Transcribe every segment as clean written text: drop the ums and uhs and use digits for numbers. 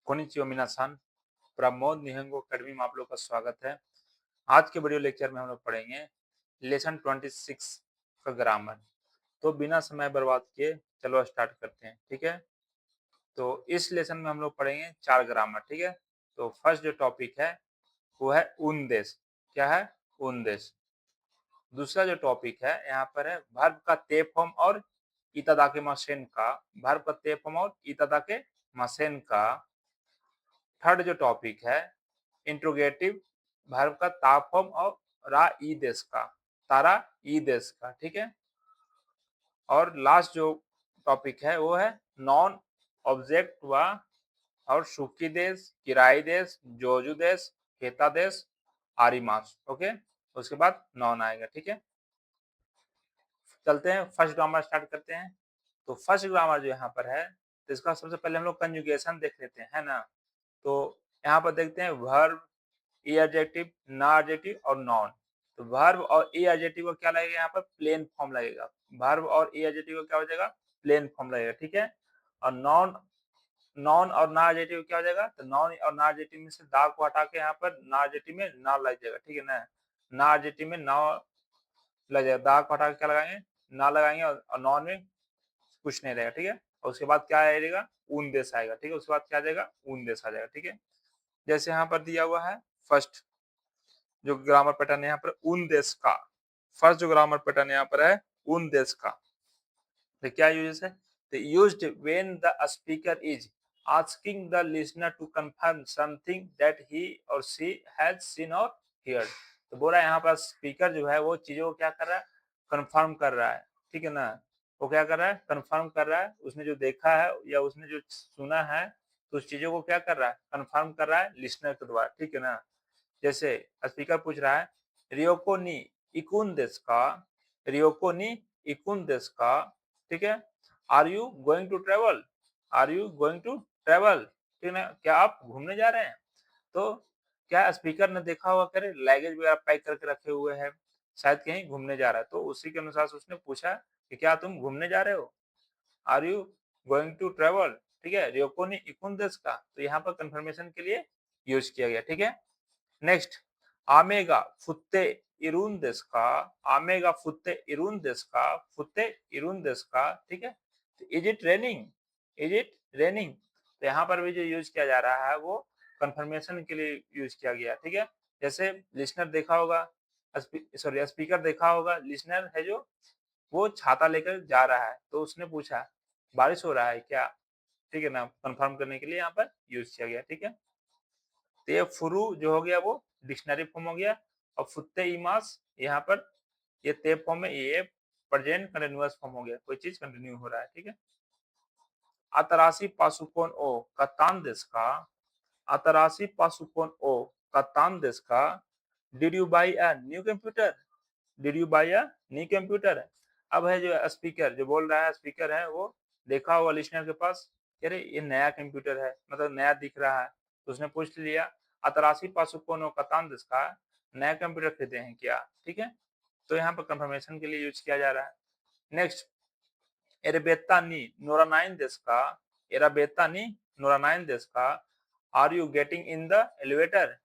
Konnichiwa मिनासान, Pramod निहंगो academy में आप लोग का स्वागत है। आज के वीडियो लेक्चर में हम लोग पढ़ेंगे लेसन 26 का ग्रामर। तो बिना समय बर्बाद किए चलो स्टार्ट करते हैं, ठीक है। तो इस लेसन में हम लोग पढ़ेंगे 4 ग्रामर, ठीक है। तो फर्स्ट जो टॉपिक है वो है उन देश। क्या है? उन देश। दूसरा जो टॉपिक है यहाँ पर है वर्ब का ते फॉर्म और इतादा के मसेन का। वर्ब का ते फॉर्म और इतादा के मसेन का। थर्ड जो टॉपिक है इंट्रोगेटिव वर्ब का ता फॉर्म और रा ई देश का, तारा ई देश का, ठीक है। और लास्ट जो टॉपिक है वो है नॉन ऑब्जेक्ट व और सुकी देश, किराई देश, जोजू देश, केता देश, आरिमास। ओके, उसके बाद नॉन आएगा, ठीक है। चलते हैं फर्स्ट ग्रामर स्टार्ट करते हैं। तो फर्स्ट ग्रामर जो यहाँ पर है तो इसका सबसे पहले हम लोग कंजुगेशन देख लेते हैं, है ना। तो यहाँ पर देखते हैं वर्ब, ई एडजेक्टिव, ना एडजेक्टिव और नॉन। तो वर्ब और ई एडजेक्टिव को क्या लगेगा? यहाँ पर प्लेन फॉर्म लगेगा। वर्ब और ई एडजेक्टिव को क्या हो जाएगा? प्लेन फॉर्म लगेगा, ठीक है। और नॉन नॉन और ना एडजेक्टिव क्या हो जाएगा? तो नॉन और ना एडजेक्टिव में से दा को हटा के यहाँ पर ना एडजेक्टिव में ना लग जाएगा, ठीक है ना। ना एडजेक्टिव में ना लग जाएगा, दा को हटा के क्या लगाएंगे? ना लगाएंगे। और नॉन में कुछ नहीं रहेगा, ठीक है। और उसके बाद क्या आएगा? ऊन देश आएगा, ठीक है। उसके बाद क्या आ जाएगा? ऊन देश आ जाएगा, ठीक है। जैसे यहाँ पर दिया हुआ है फर्स्ट जो ग्रामर पैटर्न है यहाँ पर उन देश का। फर्स्ट जो ग्रामर पैटर्न यहाँ पर है उन देश का। तो क्या यूज है? तो used when the speaker is asking the listener to confirm something that he और शी हैज सीन और हियर्ड। तो बोला यहाँ पर स्पीकर जो है वो चीजों को क्या कर रहा है? कंफर्म कर रहा है, ठीक है ना। वो क्या कर रहा है? कंफर्म कर रहा है। उसने जो देखा है या उसने जो सुना है तो उस चीजों को क्या कर रहा है? कंफर्म कर रहा है लिसनर के द्वारा, ठीक है ना। जैसे स्पीकर पूछ रहा है रियोको नी इकुन देश का, रियोको नी इकुन देश का, ठीक है। Are you going to travel, are you going to travel, ठीक है ना। क्या आप घूमने जा रहे हैं? तो क्या स्पीकर ने देखा होगा करे लगेज वगैरह पैक करके रखे हुए हैं, शायद कहीं घूमने जा रहा है। तो उसी के अनुसार से उसने पूछा कि क्या तुम घूमने जा रहे हो? Are you going to travel, ठीक है। रियोको नी इकुन देश का, तो यहाँ पर कंफर्मेशन के लिए यूज किया गया, ठीक है। नेक्स्ट आमेगा फुत्ते इरून देश का, आमेगा फुत्ते इरून देश का, फुत्ते इरून देश का, ठीक है। Is it raining, is it raining. तो यहाँ पर भी जो यूज किया जा रहा है वो कंफर्मेशन के लिए यूज किया गया, ठीक है। जैसे लिसनर देखा होगा, सॉरी स्पीकर देखा होगा लिसनर है जो वो छाता लेकर जा रहा है, तो उसने पूछा बारिश हो रहा है क्या, ठीक है ना। कंफर्म करने के लिए यहाँ पर यूज किया गया, ठीक है। तो ये फुरु जो हो गया वो डिक्शनरी फॉर्म हो गया। और फुत्ते इमास यहाँ पर ये ते फॉर्म में, ये प्रेजेंट कंटिन्यूअस फॉर्म हो गया, कोई चीज कंटिन्यू हो रहा है, ठीक है। आतरासी पासुकोन ओ कतान देश का, आतरासी पासुकोन ओ कतान देश का। Did you by a new computer, did you by a new computer. अब है जो स्पीकर जो बोल रहा है, स्पीकर है वो देखा हुआ लिसनर के पास, अरे ये नया कंप्यूटर है, मतलब नया दिख रहा है। तो उसने पूछ लिया अतरासी पासुकोनो कतान देश का, नया कंप्यूटर खरीदे हैं क्या, ठीक है। तो यहाँ पर कंफर्मेशन के लिए यूज किया जा रहा है। नेक्स्ट एरबेता नी नोरानाइन देश का, एराबेता नी नोरानाइन देश का। Are you getting in the elevator,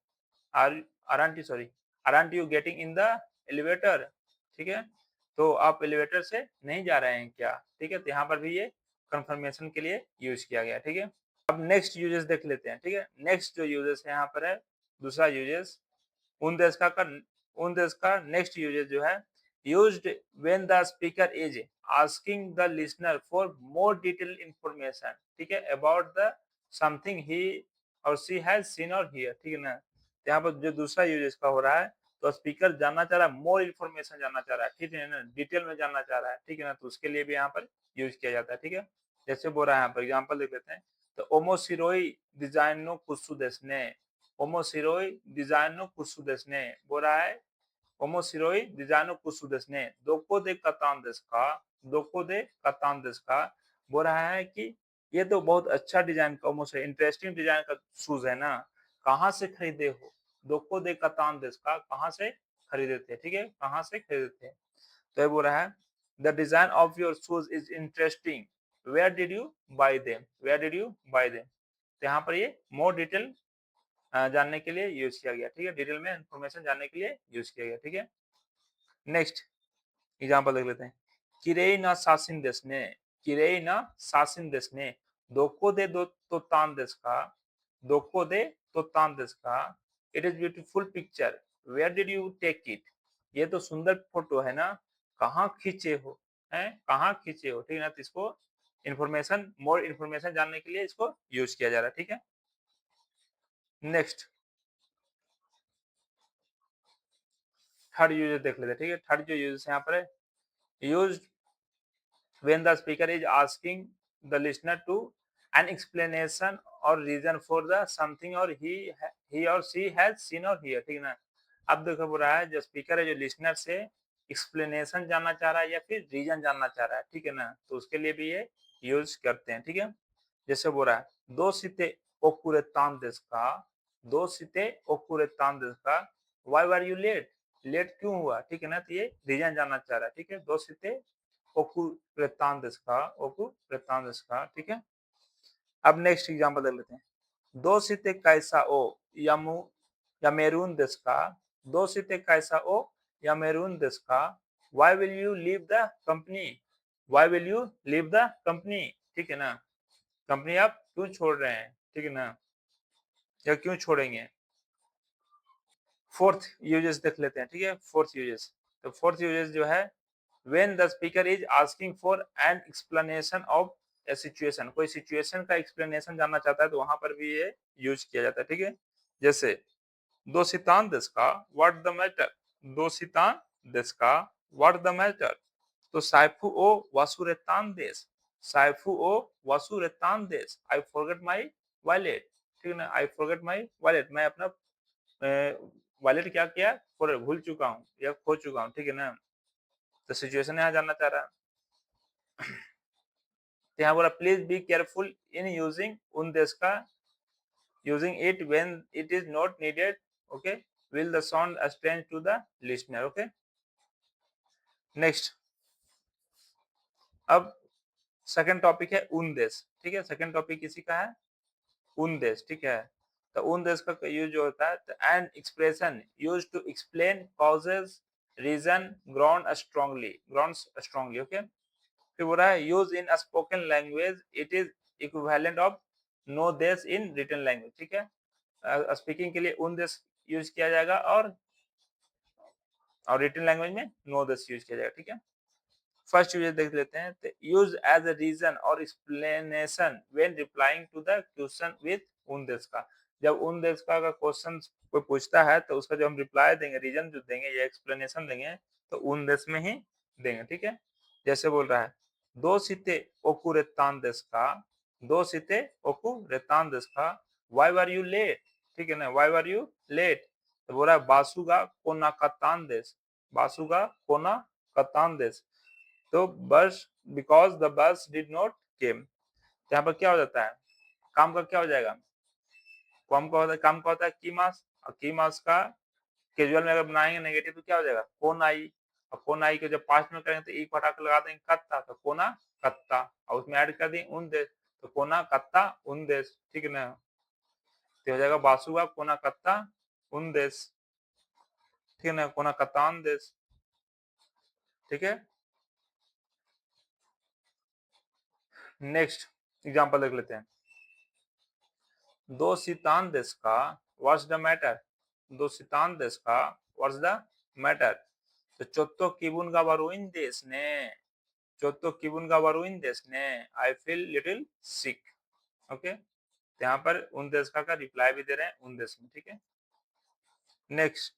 are aren't you sorry aren't you getting in the elevator, ठीक है। तो आप एलिवेटर से नहीं जा रहे हैं क्या, ठीक है। तो यहाँ पर भी ये कंफर्मेशन के लिए यूज किया गया, ठीक है। अब नेक्स्ट यूजेस देख लेते हैं, ठीक है। नेक्स्ट जो यूजेस है यहाँ पर है दूसरा यूजेस उन देश का उन देश का नेक्स्ट यूजेस जो है used when the speaker is asking the listener for more detail information, ठीक है, अबाउट द समथिंग ही और शी हैज सीन और हियर, ठीक है ना। यहाँ पर जो दूसरा यूज इसका हो रहा है तो स्पीकर जानना चाह रहा है, मोर इन्फॉर्मेशन जानना चाह रहा है, ठीक है ना, डिटेल में जानना चाह रहा है, ठीक है ना। तो उसके लिए भी यहाँ पर यूज किया जाता है, ठीक है। जैसे बोल रहा है यहाँ पर एग्जाम्पल देख लेते हैं। तो ओमोसिरोई डिजाइन नो कुसु देशने, ओमोसिरोई डिजाइन नो कुसु देशने बोल रहा है ओमोसिरोई डिजाइन नो कुसु देशने दोको दे कतान देश का, दोको दे कतान देश का। बोल रहा है कि ये तो बहुत अच्छा डिजाइन का ओमोसे इंटरेस्टिंग डिजाइन का शूज है ना, कहाँ से खरीदे हो? दोको दे कतान देश का, कहाँ से खरीदे थे, ठीक है, कहाँ से खरीदे थे। तो ये बोल रहा है the design of your shoes is interesting, where did you buy them, where did you buy them. तो यहाँ पर ये मोर डिटेल जानने के लिए यूज किया गया, ठीक है, डिटेल में इंफॉर्मेशन जानने के लिए यूज किया गया, ठीक है। नेक्स्ट एग्जांपल देख लेते हैं। किरेई ना सासिन देश ने, किरेई ना सासिन देश ने, दोको दे दो तो तान देश का, दोको दे तो तान देश का, it is beautiful picture, where did you take it, ये तो सुंदर फोटो है ना, कहाँ खींचे हो, हैं कहाँ खींचे हो, ठीक है ना। तो इसको इंफॉर्मेशन, मोर इंफॉर्मेशन जानने के लिए इसको यूज किया जा रहा है, ठीक है। नेक्स्ट थर्ड यूज देख लेते हैं, ठीक है। थर्ड जो यूज यहाँ पर है, use when the speaker is asking the listener to an explanation or reason for the something or he or she has seen or heard, ठीक है ना। अब देखो बोल रहा है जो स्पीकर है जो लिसनर से एक्सप्लेनेशन जानना चाह रहा है या फिर रीजन जानना चाह रहा है, ठीक है ना, तो उसके लिए भी ये यूज करते हैं, ठीक है। जैसे बोल रहा है दो सीते ओकुरेतान देश का, दो सीते ओकुरेतान देश का, why were you late, late क्यों हुआ, ठीक है ना, तो ये रीजन जानना चाह रहा है, ठीक है। दो सीते ओकुरेतान देश का, ओकुरेतान देश का, ठीक है। अब नेक्स्ट एग्जांपल देख लेते हैं। दो सीते कैसा ओ यामू यामेरून देश का, दो सीते कैसा ओ यामेरून देश का, why will you leave the company, why will you leave the company, ठीक है ना, कंपनी आप क्यों छोड़ रहे हैं, ठीक है ना, या क्यों छोड़ेंगे। फोर्थ यूजेस देख लेते हैं, ठीक है। फोर्थ यूजेस, तो फोर्थ यूजेस जो है when the speaker is asking for an explanation of a situation, कोई सिचुएशन का एक्सप्लेनेशन जानना चाहता है तो वहां पर भी ये यूज किया जाता है, ठीक है। जैसे दो सितान देश का व्हाट द मैटर, दो सितान देश का व्हाट द मैटर, तो साइफू ओ वासुरेतान देश, साइफू ओ वासुरेतान देश, आई फॉरगेट माय वॉलेट, ठीक है ना, आई फॉरगेट माय वॉलेट, मैं अपना वॉलेट क्या किया, भूल चुका हूँ या खो चुका हूँ, ठीक है ना। तो सिचुएशन यहाँ जानना चाह रहा है, तो यहाँ बोला please be careful in using उन देश का, using it when it is not needed, okay, will the sound strange to the listener, okay. Next अब सेकंड टॉपिक है उन देश, ठीक है। सेकंड टॉपिक किसी का है उन देश, ठीक है। तो उन देश का यूज जो होता है तो an expression use to explain causes reason ground strongly, okay. फिर बोल रहा है use in spoken language it is equivalent of no देश इन रिटन लैंग्वेज, ठीक है। स्पीकिंग के लिए उन देश यूज किया जाएगा और रिटन लैंग्वेज में नो देश यूज किया जाएगा, ठीक है। फर्स्ट यूज देख लेते हैं, तो यूज एज अ रीजन और explanation when replying to the question with उन देश का, जब उन देश का अगर क्वेश्चन कोई पूछता है तो उसका जो हम रिप्लाई देंगे, रीजन जो देंगे या एक्सप्लेनेशन देंगे तो उन देश में ही देंगे, ठीक है। जैसे बोल रहा है दो सीते ओकू रेतान देश का, दो सीते ओकू रेतान देश का, व्हाई वर यू लेट, ठीक है ना, व्हाई वर यू लेट, तो बोल रहा है बासुगा कोना कतान देश, बासुगा कोना कतान देश, तो बस because the bus did not केम, यहाँ पर क्या हो जाता है, काम का क्या हो जाएगा, काम का होता है की मास, और की मास का कैजुअल में अगर बनाएंगे नेगेटिव तो क्या हो जाएगा कोन आई, और कोन आई को जब पास्ट में करेंगे तो एक पटा के लगा देंगे कत्ता, तो कोना कत्ता, और उसमें ऐड कर देंगे उन देश, तो कोना कत्ता उन देश, ठीक है ना, तो हो जाएगा बासुआ कोना कत्ता उन देश, ठीक है ना, कोना कतान देश, ठीक है। नेक्स्ट एग्जांपल देख लेते हैं। दो सितान देश का व्हाट्स द मैटर, दो सितान देश का व्हाट्स द मैटर, तो चोत्तो किबुन का वरुइन देश ने, चोत्तो किबुन का वरुइन देश ने, I feel little sick, okay. यहाँ पर उन देश का रिप्लाई भी दे रहे हैं उन देश में, ठीक है। नेक्स्ट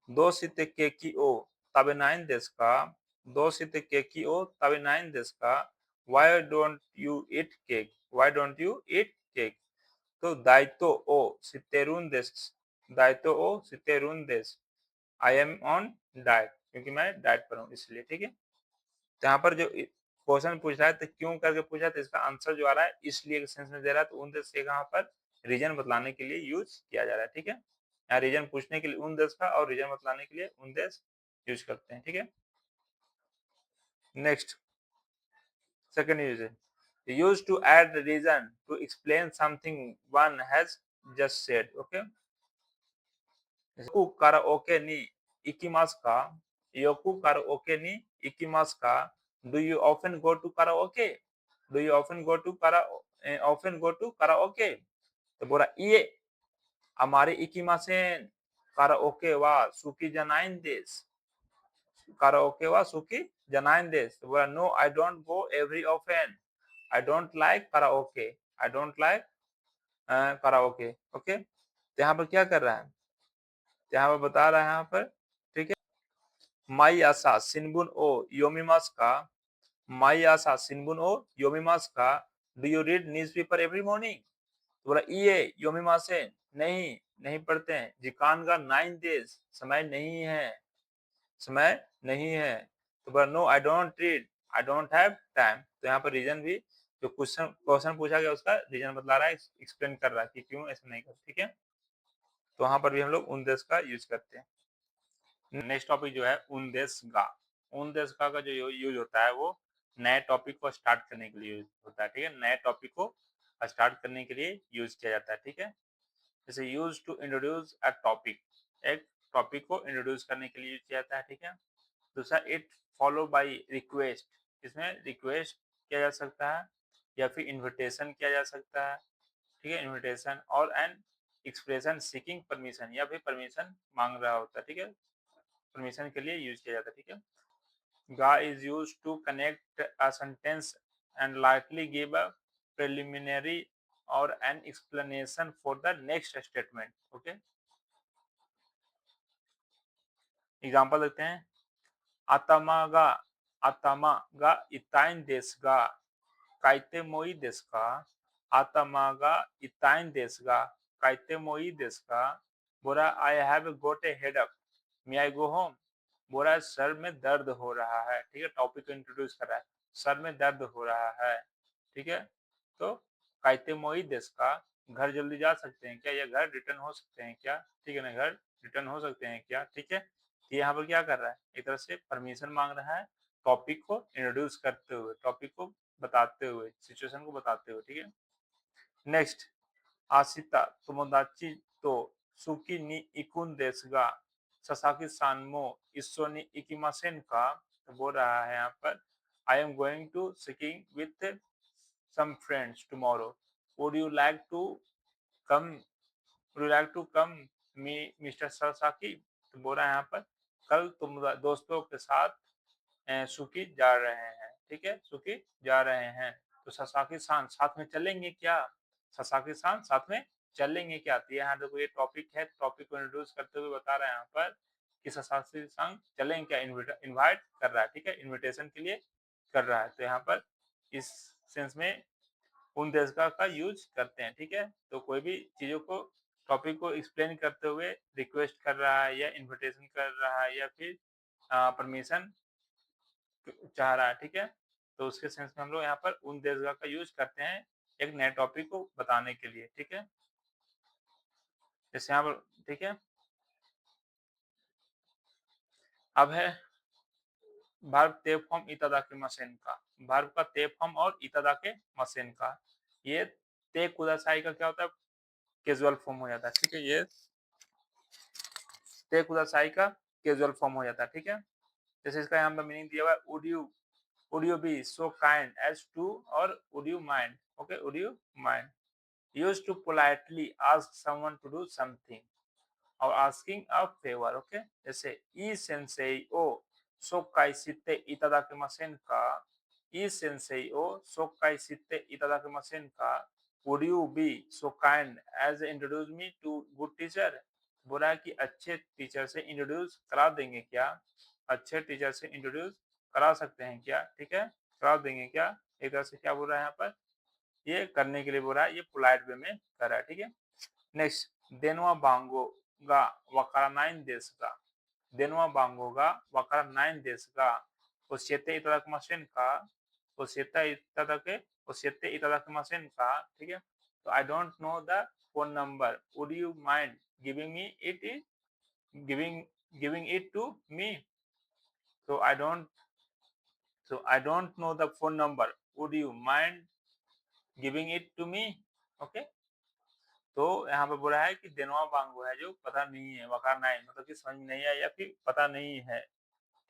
दो सीते के की ओ तबे नाइन देश का, दो सीते के की ओ तबे नाइन देश का, why don't you eat cake, why don't you eat cake, तो दायित्व ओ सितेरून देश, दायित्व ओ सितेरून देश, आई एम ऑन डाइट, क्योंकि मैं डाइट पर हूँ इसलिए, ठीक है। तो यहाँ पर जो क्वेश्चन पूछ रहा है तो क्यों करके पूछा, तो इसका आंसर जो आ रहा है इसलिए के सेंस में दे रहा है, तो उन देश से यहाँ पर रीजन बतलाने के लिए यूज किया जा रहा है, ठीक है। यहाँ रीजन पूछने के लिए उन देश का और रीजन बतलाने के लिए उन देश यूज करते हैं, ठीक है। नेक्स्ट सेकंड यूज है Used to add reason to explain something one has just said. Okay. Yoku karaoke ni ikimasu ka? Yoku karaoke ni ikimasu ka? Do you often go to karaoke? Do you often go to karaoke? तो बोला ये हमारे इकिमासेन karaoke वा सुकी जनाइन देस karaoke वा सुकी जनाइन देस तो बोला no I don't go every often I don't like karaoke I don't like karaoke okay तो यहाँ पर क्या कर रहा है यहाँ पर बता रहा है यहाँ पर ठीक है माई आसा सिनबुन ओ योमिमास का माई आसा सिनबुन ओ योमिमास का do you read newspaper every morning तो बोला ये योमिमासे नहीं नहीं पढ़ते हैं जिकान का 9 days समय नहीं है समय नहीं है तो बोला no I don't read I don't have time तो यहाँ पर रीजन भी जो क्वेश्चन क्वेश्चन पूछा गया उसका रीजन बतला रहा है एक्सप्लेन कर रहा है कि क्यों ऐसा नहीं कर ठीक है तो वहां पर भी हम लोग उन देश का यूज करते हैं नेक्स्ट टॉपिक जो है उन देश का जो यूज होता है वो नए टॉपिक को स्टार्ट करने के लिए यूज होता है ठीक है नए टॉपिक को स्टार्ट करने के लिए यूज किया जाता है ठीक है जैसे use to introduce a topic एक टॉपिक को इंट्रोड्यूस करने के लिए यूज किया जाता है ठीक है दूसरा इट फॉलो बाय रिक्वेस्ट इसमें रिक्वेस्ट किया जा सकता है या फिर इनविटेशन किया जा सकता है ठीक है इनविटेशन और एन एक्सप्रेशन सीकिंग परमिशन या फिर परमिशन मांग रहा होता है ठीक है परमिशन के लिए यूज किया जाता है ठीक है गा is use to connect a sentence and likely give a preliminary or an explanation for the next statement okay example देखते हैं आतामा गा इताइन देश गा काइते मोई देश का आतामा गा इताइन देश गा काइते मोई देश का बोरा I have got a headache may I go home बोरा सर में दर्द हो रहा है ठीक है टॉपिक को इंट्रोड्यूस कर रहा है सर में दर्द हो रहा है ठीक है तो काइते मोई देश का घर जल्दी जा सकते हैं क्या या घर रिटर्न हो सकते हैं क्या ठीक है ना घर रिटर्न हो सकते हैं क्या ठीक है तो यहाँ पर क्या कर रहा है एक तरह से परमिशन मांग रहा है टॉपिक को इंट्रोड्यूस करते हुए टॉपिक को बताते हुए सिचुएशन को बताते हुए ठीक है नेक्स्ट आशिता तोमोदाची तो सुकी नि इकुन देश गा ससाकी सानमो इस्सो नि इकिमासेन का तो बोल रहा है यहाँ पर I am going to skiing with some friends tomorrow. Would you like to come? Would you like to come, me, Mr. Sasaki? तो बोल रहा है यहाँ पर कल तुम दोस्तों के साथ सुकी जा रहे हैं ठीक है सुकी जा रहे हैं तो ससाकी सान साथ में चलेंगे क्या ससाकी सान साथ में चलेंगे क्या तो यहाँ देखो ये टॉपिक है टॉपिक को इंट्रोड्यूस करते हुए बता रहे हैं यहाँ पर कि ससाकी सान चलेंगे क्या इनवाइट कर रहा है ठीक है इनविटेशन के लिए कर रहा है तो यहाँ पर इस सेंस में उन देश का यूज करते हैं ठीक है तो कोई भी चीजों को टॉपिक को एक्सप्लेन करते हुए रिक्वेस्ट कर रहा है या इनविटेशन कर रहा है या फिर परमिशन चाह रहा है ठीक है तो उसके सेंस में हम लोग यहाँ पर उन देशगा का यूज करते हैं एक नए टॉपिक को बताने के लिए ठीक है जैसे यहाँ पर ठीक है अब है वर्ब ते फॉर्म इतादा के मसेन का वर्ब का ते फॉर्म और इतादा के मसेन का ये ते कुदासाई का क्या होता है कैजुअल फॉर्म हो जाता है ठीक है ये ते कुदासाई का कैजुअल फॉर्म हो जाता है ठीक है जैसे इसका यहाँ पर मीनिंग दिया हुआ है would you be so kind as to or would you mind okay would you mind used to politely ask someone to do something or asking a favor okay जैसे ई sensei o sokai shite itadakimasen ka E sensei o sokai shite itadakimasen ka would you be so kind as introduce me to good teacher बोला है कि अच्छे teacher से introduce करा देंगे क्या अच्छे टीचर से इंट्रोड्यूस करा सकते हैं क्या ठीक है करा देंगे क्या एक तरह से क्या बोल रहा है यहाँ पर ये करने के लिए बोल रहा है ये पोलाइट वे में कर रहा है ठीक है नेक्स्ट देनवा बांगो गा वकारा 9 देश का देनवा बांगो गा वकारा 9 देश का ओसियते इतादाकिमासेन का ओसियता इतादाके ओसियते इतादाकिमासेन का ठीक है तो I don't know the phone number would you mind giving me it giving giving it to me so I don't know the phone number would you mind giving it to me. Okay, तो यहाँ पे बोला है कि देनवा वांगो है जो पता नहीं है, वकार नहीं मतलब कि समझ नहीं है या फिर पता नहीं है,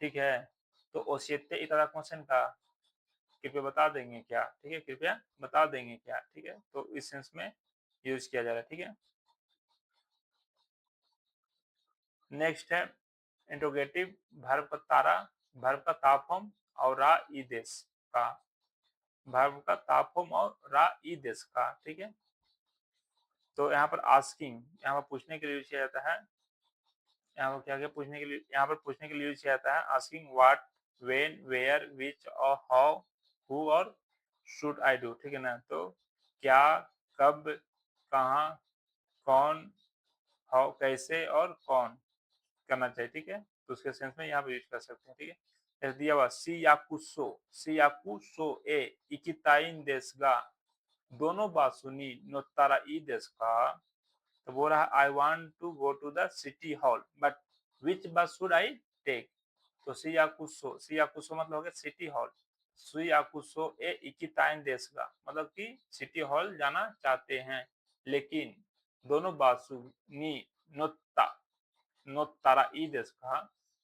ठीक है। तो ओसियते इतादा क्वेश्चन का कृपया बता देंगे क्या, ठीक है, कृपया बता देंगे क्या, ठीक है, तो इस सेंस में यूज किया जा रहा है, ठीक है। नेक्स्ट है इंट्रोगेटिव वर्ब का तारा, वर्ब का तापम और रा ई देश का, वर्ब का तापम और रा ई देश का, ठीक है। तो यहाँ पर आस्किंग, यहाँ पर पूछने के लिए यूज किया जाता है, यहाँ पर क्या क्या पूछने के लिए, यहाँ पर पूछने के लिए यूज किया जाता है asking what, when, where, which और हाउ, हु और शुड आई डू, ठीक है ना। तो क्या, कब, कहाँ, कौन, हाउ कैसे और कौन करना चाहिए, ठीक है। तो उसके सेंस में यहाँ पे यूज कर सकते हैं, ठीक है। जैसे दिया हुआ सी याकू सो ए इकिताइन देश गा, दोनों बात सुनी नोतारा ई देश का। तो बोल रहा है I want to go to the city hall but which bus should I take. तो सी याकुसो मतलब हो गया सिटी हॉल, सी याकुसो ए इकिताइन देश का मतलब कि सिटी हॉल जाना चाहते हैं, लेकिन दोनों बासु नी नोत्ता नोत्तारा ई देश का,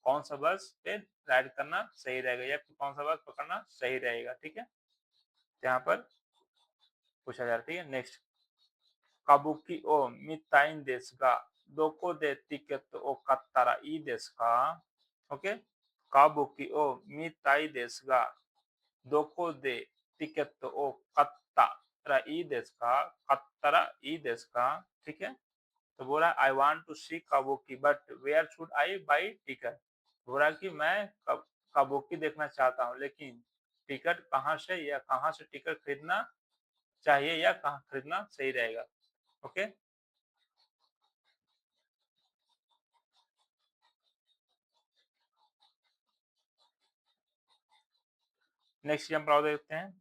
कौन सा बस पे राइड करना सही रहेगा या फिर कौन सा बस पकड़ना सही रहेगा, ठीक है। यहाँ पर पूछा जा रहा है, ठीक है। नेक्स्ट काबुकी ओ मिताइन देश का, दोको दे टिकट ओ कत्तारा ई देश का। ओके, काबुकी ओ मिताई देश का, दोको दे टिकट ओ कत्तारा ई देश का, कत्तारा ई देश का, ठीक है। तो बोला I want to see kabuki but where should I buy ticket. बोला कि मैं काबुकी देखना चाहता हूँ, लेकिन टिकट कहाँ से या कहाँ से टिकट खरीदना चाहिए या कहाँ खरीदना सही रहेगा। ओके, नेक्स्ट एग्जाम्पल देखते हैं।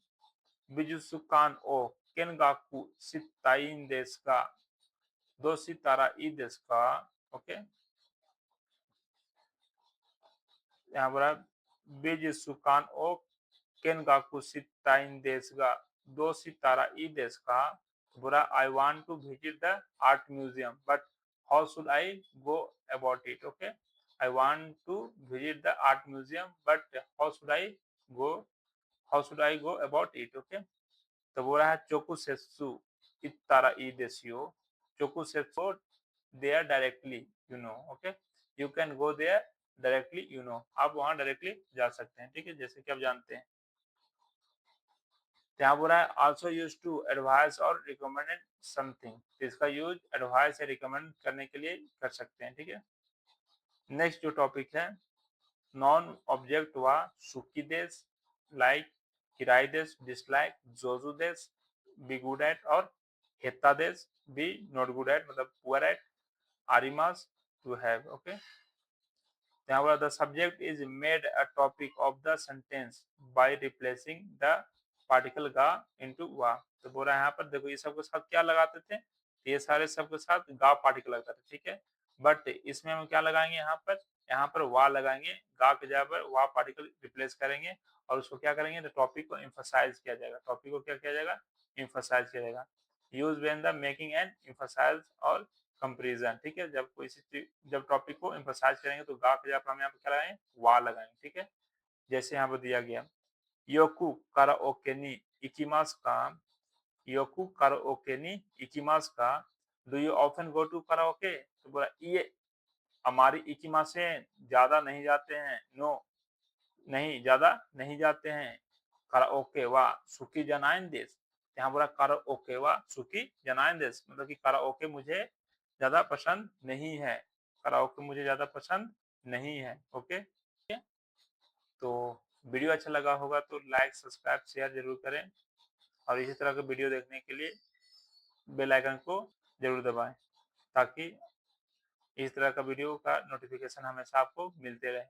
बिजुसुकान ओ केनगाकू सिताइन देश का, दो सितारा ई देश का। ओके, यहाँ पर बिजुसुकान ओ केनगाकू सिताइन देश का, दो सितारा ई देश का। बुरा I want to visit the art museum but how should I go about it. Okay, I want to visit the art museum but go how should I go about it. Okay, तो बोल रहा है चोकुसेत्सु इतारा ई देशियो, चोकुसेत्सु there directly you know. Okay, you can go there directly you know, आप वहां डायरेक्टली जा सकते हैं, ठीक है, जैसे कि आप जानते हैं। यहाँ बोला है आल्सो यूज टू एडवाइस और रिकमेंडेड समथिंग, इसका यूज एडवाइस या रिकमेंड करने के लिए कर सकते हैं, ठीक है। नेक्स्ट जो टॉपिक है नॉन ऑब्जेक्ट व सुकी देश, लाइक किराई देश, डिसलाइक, जोजू देश, बी गुड एट और हेता देश, बी नॉट गुड एट मतलब पुअर एट, आरिमास टू हैव। ओके, यहाँ पर the subject is made a topic of the sentence by replacing the particle गा इनटू वा। तो बोल रहा है यहाँ पर देखो ये सब के साथ क्या लगाते थे, ये सारे सब के साथ गा पार्टिकल लगता था, ठीक है। बट इसमें हम क्या लगाएंगे, यहाँ पर वा लगाएंगे, गा के जगह पर वा पार्टिकल रिप्लेस करेंगे और उसको क्या करेंगे, तो टॉपिक को एम्फसाइज किया जाएगा, टॉपिक को क्या किया जाएगा, एम्फसाइज किया जाएगा। Use when the making and emphasize और कंपेरिजन, ठीक है। जब कोई जब टॉपिक को एम्फसाइज करेंगे तो गा के जगह पर हम यहाँ पे क्या लगाएंगे, वा लगाएंगे, ठीक है। जैसे यहाँ पर दिया गया योकू काराओके नी इकिमास का, योकू काराओके नी इकिमास का, do you often go to karaoke. तो बोला ये हमारी इकिमा से ज्यादा नहीं जाते हैं, नो नहीं ज्यादा नहीं जाते हैं, कराओके वा सुकी जनाइन देश। यहाँ बोला कराओके वा सुकी जनाइन देश मतलब कि कराओके मुझे ज्यादा पसंद नहीं है, कराओके मुझे ज्यादा पसंद नहीं है। ओके, तो वीडियो अच्छा लगा होगा तो लाइक सब्सक्राइब शेयर जरूर करें और इसी तरह के वीडियो देखने के लिए बेल आइकन को जरूर दबाएं ताकि इस तरह का वीडियो का नोटिफिकेशन हमेशा आपको मिलते रहे।